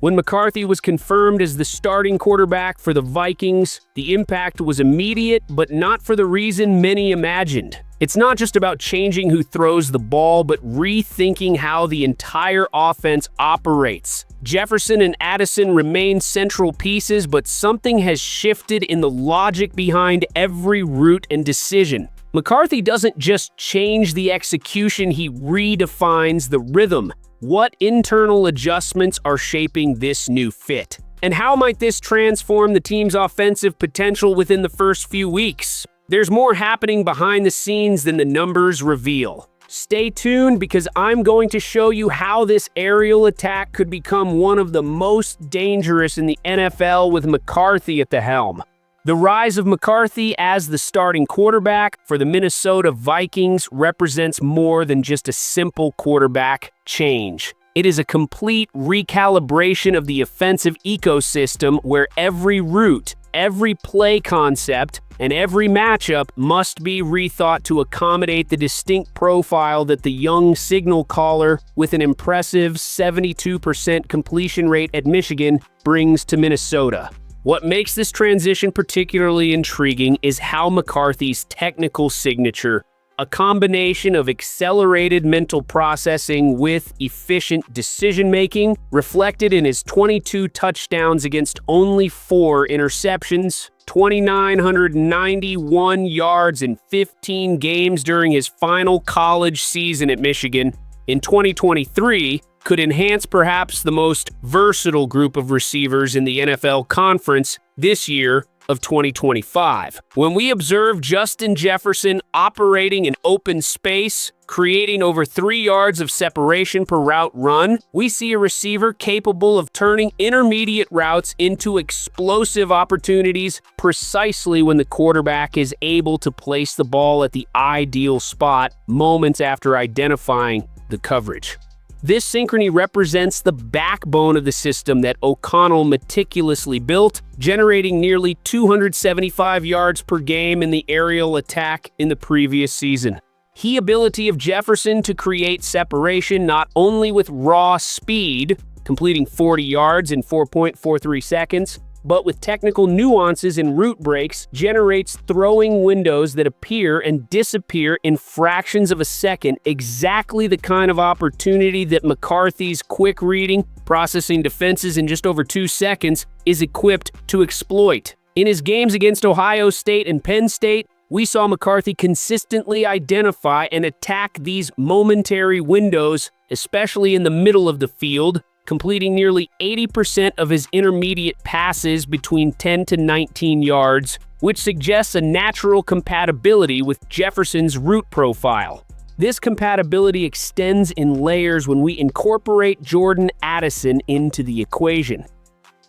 When McCarthy was confirmed as the starting quarterback for the Vikings, the impact was immediate, but not for the reason many imagined. It's not just about changing who throws the ball, but rethinking how the entire offense operates. Jefferson and Addison remain central pieces, but something has shifted in the logic behind every route and decision. McCarthy doesn't just change the execution, he redefines the rhythm. What internal adjustments are shaping this new fit? And how might this transform the team's offensive potential within the first few weeks? There's more happening behind the scenes than the numbers reveal. Stay tuned because I'm going to show you how this aerial attack could become one of the most dangerous in the NFL with McCarthy at the helm. The rise of McCarthy as the starting quarterback for the Minnesota Vikings represents more than just a simple quarterback change. It is a complete recalibration of the offensive ecosystem where every route, every play concept, and every matchup must be rethought to accommodate the distinct profile that the young signal caller with an impressive 72% completion rate at Michigan brings to Minnesota. What makes this transition particularly intriguing is how McCarthy's technical signature, a combination of accelerated mental processing with efficient decision-making, reflected in his 22 touchdowns against only 4 interceptions, 2,991 yards in 15 games during his final college season at Michigan. In 2023, could enhance perhaps the most versatile group of receivers in the NFL conference this year of 2025. When we observe Justin Jefferson operating in open space, creating over 3 yards of separation per route run, we see a receiver capable of turning intermediate routes into explosive opportunities precisely when the quarterback is able to place the ball at the ideal spot moments after identifying the coverage. This synchrony represents the backbone of the system that O'Connell meticulously built, generating nearly 275 yards per game in the aerial attack in the previous season. The ability of Jefferson to create separation not only with raw speed, completing 40 yards in 4.43 seconds, but with technical nuances and route breaks, generates throwing windows that appear and disappear in fractions of a second, exactly the kind of opportunity that McCarthy's quick reading, processing defenses in just over 2 seconds, is equipped to exploit. In his games against Ohio State and Penn State, we saw McCarthy consistently identify and attack these momentary windows, especially in the middle of the field, completing nearly 80% of his intermediate passes between 10 to 19 yards, which suggests a natural compatibility with Jefferson's route profile. This compatibility extends in layers when we incorporate Jordan Addison into the equation.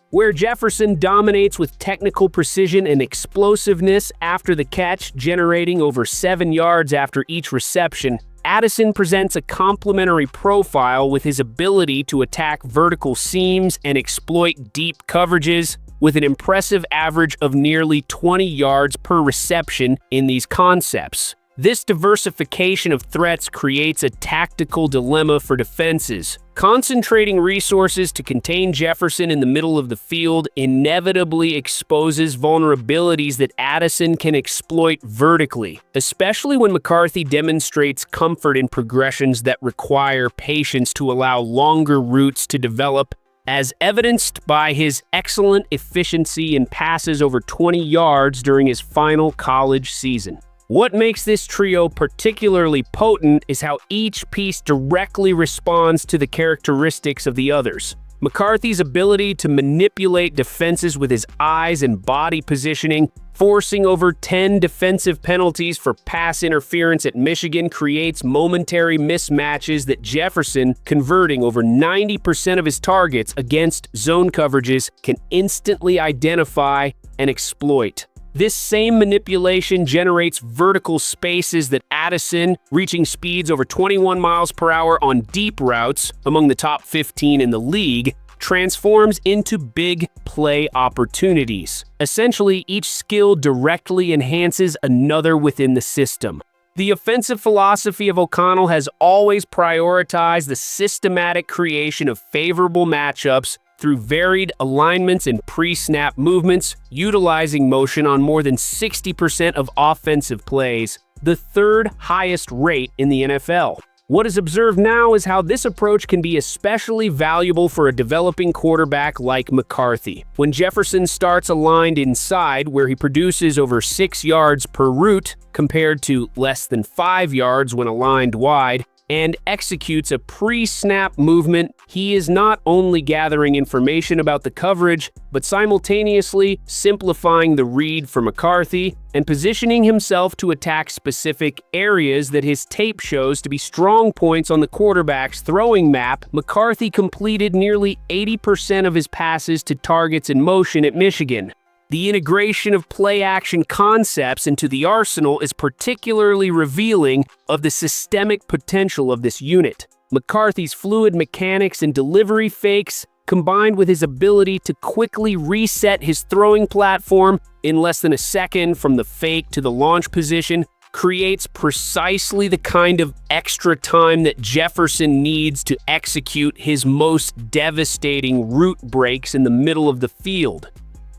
Where Jefferson dominates with technical precision and explosiveness after the catch, generating over 7 yards after each reception, Addison presents a complementary profile with his ability to attack vertical seams and exploit deep coverages, with an impressive average of nearly 20 yards per reception in these concepts. This diversification of threats creates a tactical dilemma for defenses. Concentrating resources to contain Jefferson in the middle of the field inevitably exposes vulnerabilities that Addison can exploit vertically, especially when McCarthy demonstrates comfort in progressions that require patience to allow longer routes to develop, as evidenced by his excellent efficiency in passes over 20 yards during his final college season. What makes this trio particularly potent is how each piece directly responds to the characteristics of the others. McCarthy's ability to manipulate defenses with his eyes and body positioning, forcing over 10 defensive penalties for pass interference at Michigan, creates momentary mismatches that Jefferson, converting over 90% of his targets against zone coverages, can instantly identify and exploit. This same manipulation generates vertical spaces that Addison, reaching speeds over 21 miles per hour on deep routes, among the top 15 in the league, transforms into big play opportunities. Essentially, each skill directly enhances another within the system. The offensive philosophy of O'Connell has always prioritized the systematic creation of favorable matchups through varied alignments and pre-snap movements, utilizing motion on more than 60% of offensive plays, the third highest rate in the NFL. What is observed now is how this approach can be especially valuable for a developing quarterback like McCarthy. When Jefferson starts aligned inside, where he produces over 6 yards per route compared to less than 5 yards when aligned wide, and executes a pre-snap movement, he is not only gathering information about the coverage, but simultaneously simplifying the read for McCarthy and positioning himself to attack specific areas that his tape shows to be strong points on the quarterback's throwing map. McCarthy completed nearly 80% of his passes to targets in motion at Michigan. The integration of play-action concepts into the arsenal is particularly revealing of the systemic potential of this unit. McCarthy's fluid mechanics and delivery fakes, combined with his ability to quickly reset his throwing platform in less than a second from the fake to the launch position, creates precisely the kind of extra time that Jefferson needs to execute his most devastating route breaks in the middle of the field.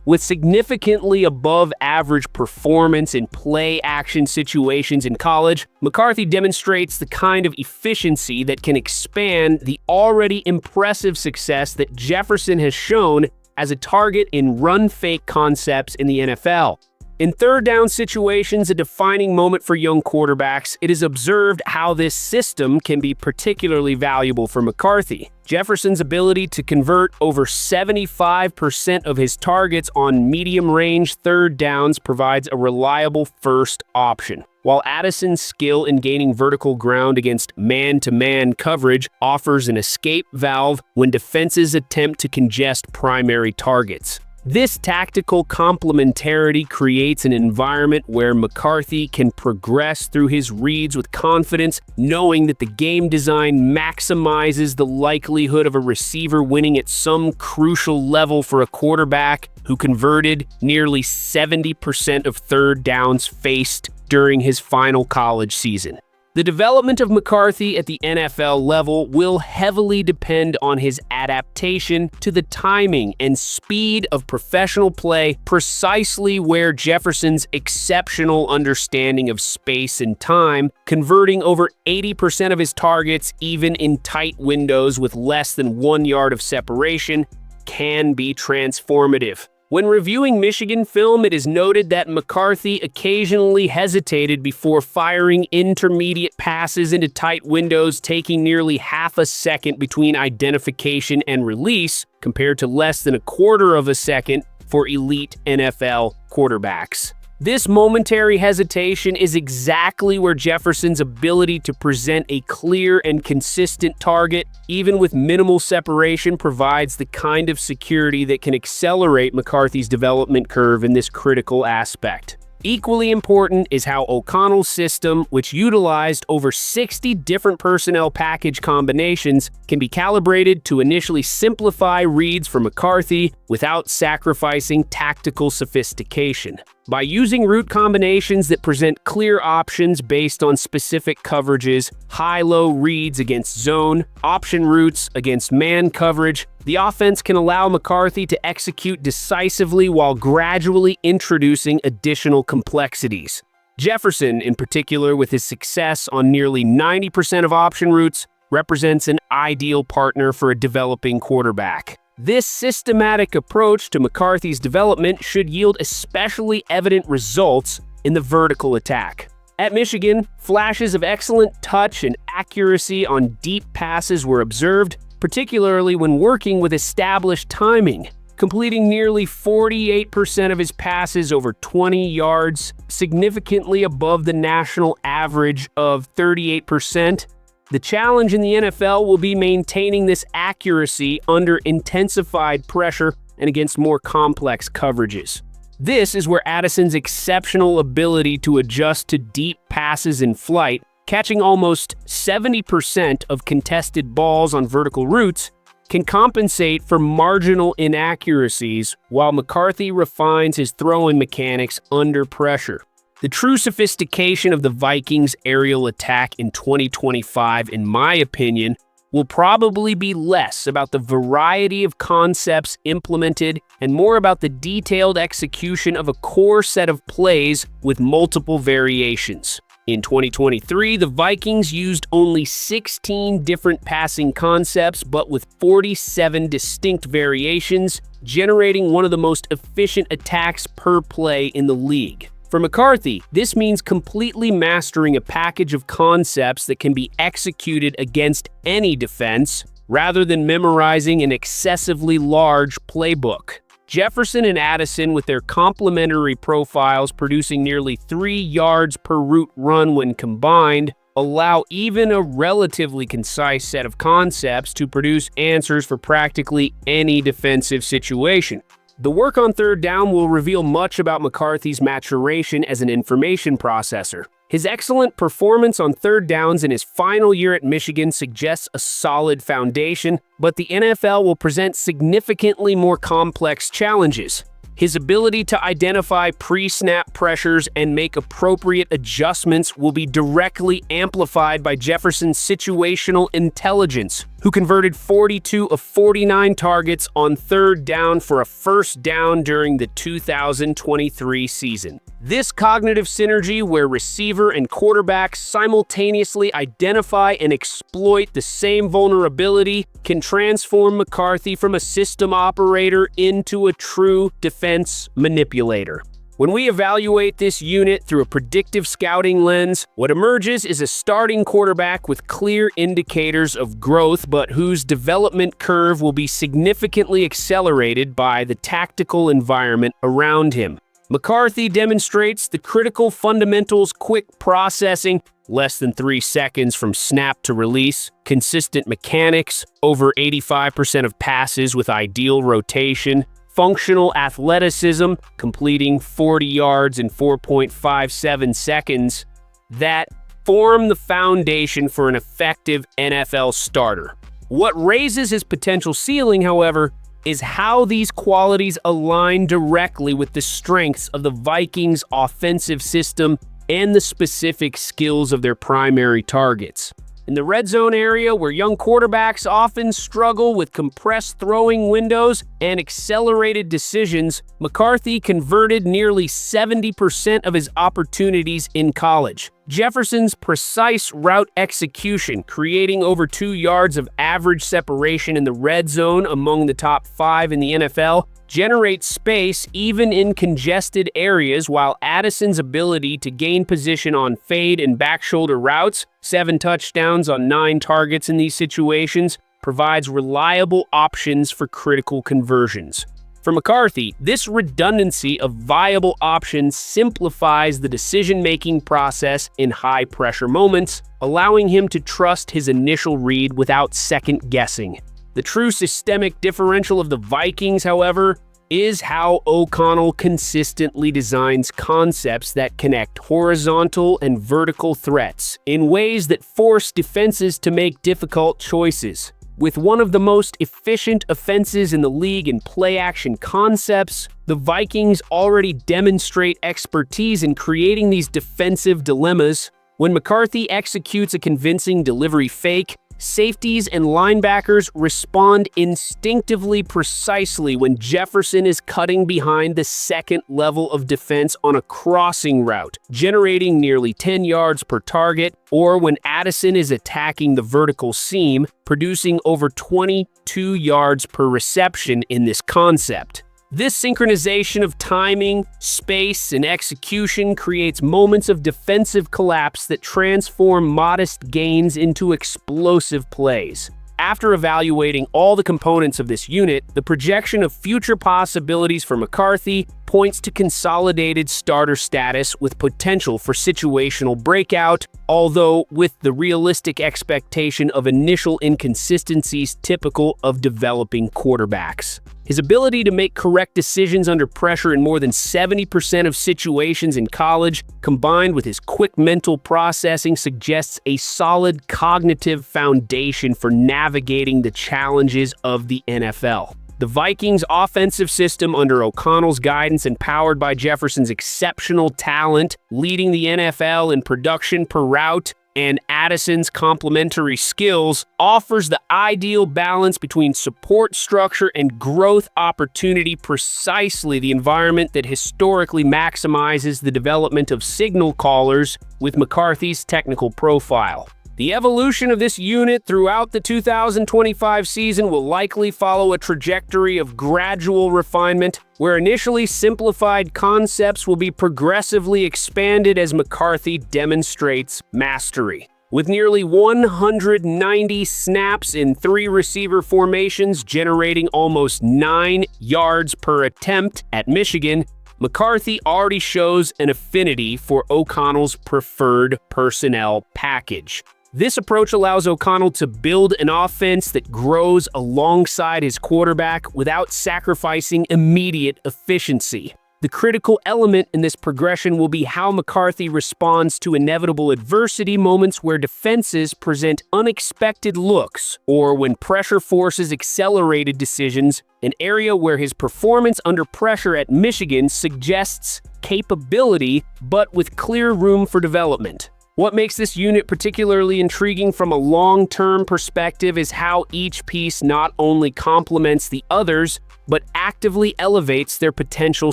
With significantly above-average performance in play-action situations in college, McCarthy demonstrates the kind of efficiency that can expand the already impressive success that Jefferson has shown as a target in run-fake concepts in the NFL. In third-down situations, a defining moment for young quarterbacks, it is observed how this system can be particularly valuable for McCarthy. Jefferson's ability to convert over 75% of his targets on medium-range third downs provides a reliable first option, while Addison's skill in gaining vertical ground against man-to-man coverage offers an escape valve when defenses attempt to congest primary targets. This tactical complementarity creates an environment where McCarthy can progress through his reads with confidence, knowing that the game design maximizes the likelihood of a receiver winning at some crucial level for a quarterback who converted nearly 70% of third downs faced during his final college season. The development of McCarthy at the NFL level will heavily depend on his adaptation to the timing and speed of professional play, precisely where Jefferson's exceptional understanding of space and time, converting over 80% of his targets even in tight windows with less than 1 yard of separation, can be transformative. When reviewing Michigan film, it is noted that McCarthy occasionally hesitated before firing intermediate passes into tight windows, taking nearly half a second between identification and release, compared to less than a quarter of a second for elite NFL quarterbacks. This momentary hesitation is exactly where Jefferson's ability to present a clear and consistent target, even with minimal separation, provides the kind of security that can accelerate McCarthy's development curve in this critical aspect. Equally important is how O'Connell's system, which utilized over 60 different personnel package combinations, can be calibrated to initially simplify reads for McCarthy without sacrificing tactical sophistication. By using route combinations that present clear options based on specific coverages, high-low reads against zone, option routes against man coverage, the offense can allow McCarthy to execute decisively while gradually introducing additional complexities. Jefferson, in particular, with his success on nearly 90% of option routes, represents an ideal partner for a developing quarterback. This systematic approach to McCarthy's development should yield especially evident results in the vertical attack. At Michigan, flashes of excellent touch and accuracy on deep passes were observed, particularly when working with established timing, completing nearly 48% of his passes over 20 yards, significantly above the national average of 38%. The challenge in the NFL will be maintaining this accuracy under intensified pressure and against more complex coverages. This is where Addison's exceptional ability to adjust to deep passes in flight, catching almost 70% of contested balls on vertical routes, can compensate for marginal inaccuracies while McCarthy refines his throwing mechanics under pressure. The true sophistication of the Vikings' aerial attack in 2025, in my opinion, will probably be less about the variety of concepts implemented and more about the detailed execution of a core set of plays with multiple variations. In 2023, the Vikings used only 16 different passing concepts, but with 47 distinct variations, generating one of the most efficient attacks per play in the league. For McCarthy, this means completely mastering a package of concepts that can be executed against any defense, rather than memorizing an excessively large playbook. Jefferson and Addison, with their complementary profiles producing nearly 3 yards per route run when combined, allow even a relatively concise set of concepts to produce answers for practically any defensive situation. The work on third down will reveal much about McCarthy's maturation as an information processor. His excellent performance on third downs in his final year at Michigan suggests a solid foundation, but the NFL will present significantly more complex challenges. His ability to identify pre-snap pressures and make appropriate adjustments will be directly amplified by Jefferson's situational intelligence, who converted 42 of 49 targets on third down for a first down during the 2023 season. This cognitive synergy, where receiver and quarterback simultaneously identify and exploit the same vulnerability, can transform McCarthy from a system operator into a true defense manipulator. When we evaluate this unit through a predictive scouting lens, what emerges is a starting quarterback with clear indicators of growth, but whose development curve will be significantly accelerated by the tactical environment around him. McCarthy demonstrates the critical fundamentals: quick processing, less than 3 seconds from snap to release, consistent mechanics, over 85% of passes with ideal rotation, functional athleticism, completing 40 yards in 4.57 seconds, that form the foundation for an effective NFL starter. What raises his potential ceiling, however, is how these qualities align directly with the strengths of the Vikings' offensive system and the specific skills of their primary targets. In the red zone area, where young quarterbacks often struggle with compressed throwing windows and accelerated decisions, McCarthy converted nearly 70% of his opportunities in college. Jefferson's precise route execution, creating over 2 yards of average separation in the red zone among the top 5 in the NFL, generates space even in congested areas, while Addison's ability to gain position on fade and back shoulder routes, 7 touchdowns on 9 targets in these situations, provides reliable options for critical conversions. For McCarthy, this redundancy of viable options simplifies the decision-making process in high-pressure moments, allowing him to trust his initial read without second-guessing. The true systemic differential of the Vikings, however, is how O'Connell consistently designs concepts that connect horizontal and vertical threats in ways that force defenses to make difficult choices. With one of the most efficient offenses in the league in play-action concepts, the Vikings already demonstrate expertise in creating these defensive dilemmas. When McCarthy executes a convincing delivery fake, safeties and linebackers respond instinctively precisely when Jefferson is cutting behind the second level of defense on a crossing route, generating nearly 10 yards per target, or when Addison is attacking the vertical seam, producing over 22 yards per reception in this concept. This synchronization of timing, space, and execution creates moments of defensive collapse that transform modest gains into explosive plays. After evaluating all the components of this unit, the projection of future possibilities for McCarthy points to consolidated starter status with potential for situational breakout, although with the realistic expectation of initial inconsistencies typical of developing quarterbacks. His ability to make correct decisions under pressure in more than 70% of situations in college, combined with his quick mental processing, suggests a solid cognitive foundation for navigating the challenges of the NFL. The Vikings' offensive system under O'Connell's guidance and powered by Jefferson's exceptional talent, leading the NFL in production per route, and Addison's complementary skills offers the ideal balance between support structure and growth opportunity, precisely the environment that historically maximizes the development of signal callers with McCarthy's technical profile. The evolution of this unit throughout the 2025 season will likely follow a trajectory of gradual refinement, where initially simplified concepts will be progressively expanded as McCarthy demonstrates mastery. With nearly 190 snaps in 3 receiver formations generating almost 9 yards per attempt at Michigan, McCarthy already shows an affinity for O'Connell's preferred personnel package. This approach allows O'Connell to build an offense that grows alongside his quarterback without sacrificing immediate efficiency. The critical element in this progression will be how McCarthy responds to inevitable adversity moments where defenses present unexpected looks or when pressure forces accelerated decisions, an area where his performance under pressure at Michigan suggests capability but with clear room for development. What makes this unit particularly intriguing from a long-term perspective is how each piece not only complements the others, but actively elevates their potential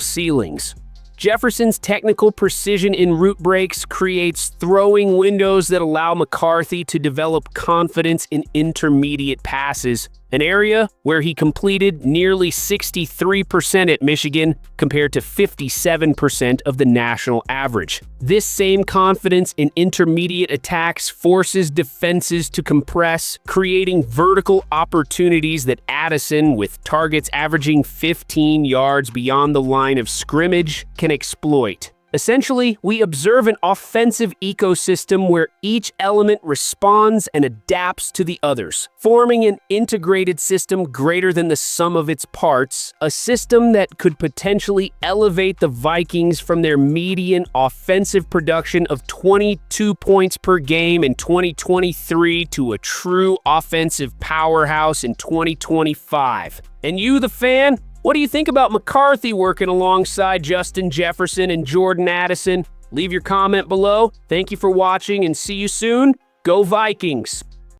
ceilings. Jefferson's technical precision in route breaks creates throwing windows that allow McCarthy to develop confidence in intermediate passes, an area where he completed nearly 63% at Michigan compared to 57% of the national average. This same confidence in intermediate attacks forces defenses to compress, creating vertical opportunities that Addison, with targets averaging 15 yards beyond the line of scrimmage, can exploit. Essentially, we observe an offensive ecosystem where each element responds and adapts to the others, forming an integrated system greater than the sum of its parts, a system that could potentially elevate the Vikings from their median offensive production of 22 points per game in 2023 to a true offensive powerhouse in 2025. And you, the fan? What do you think about McCarthy working alongside Justin Jefferson and Jordan Addison? Leave your comment below. Thank you for watching and see you soon. Go Vikings!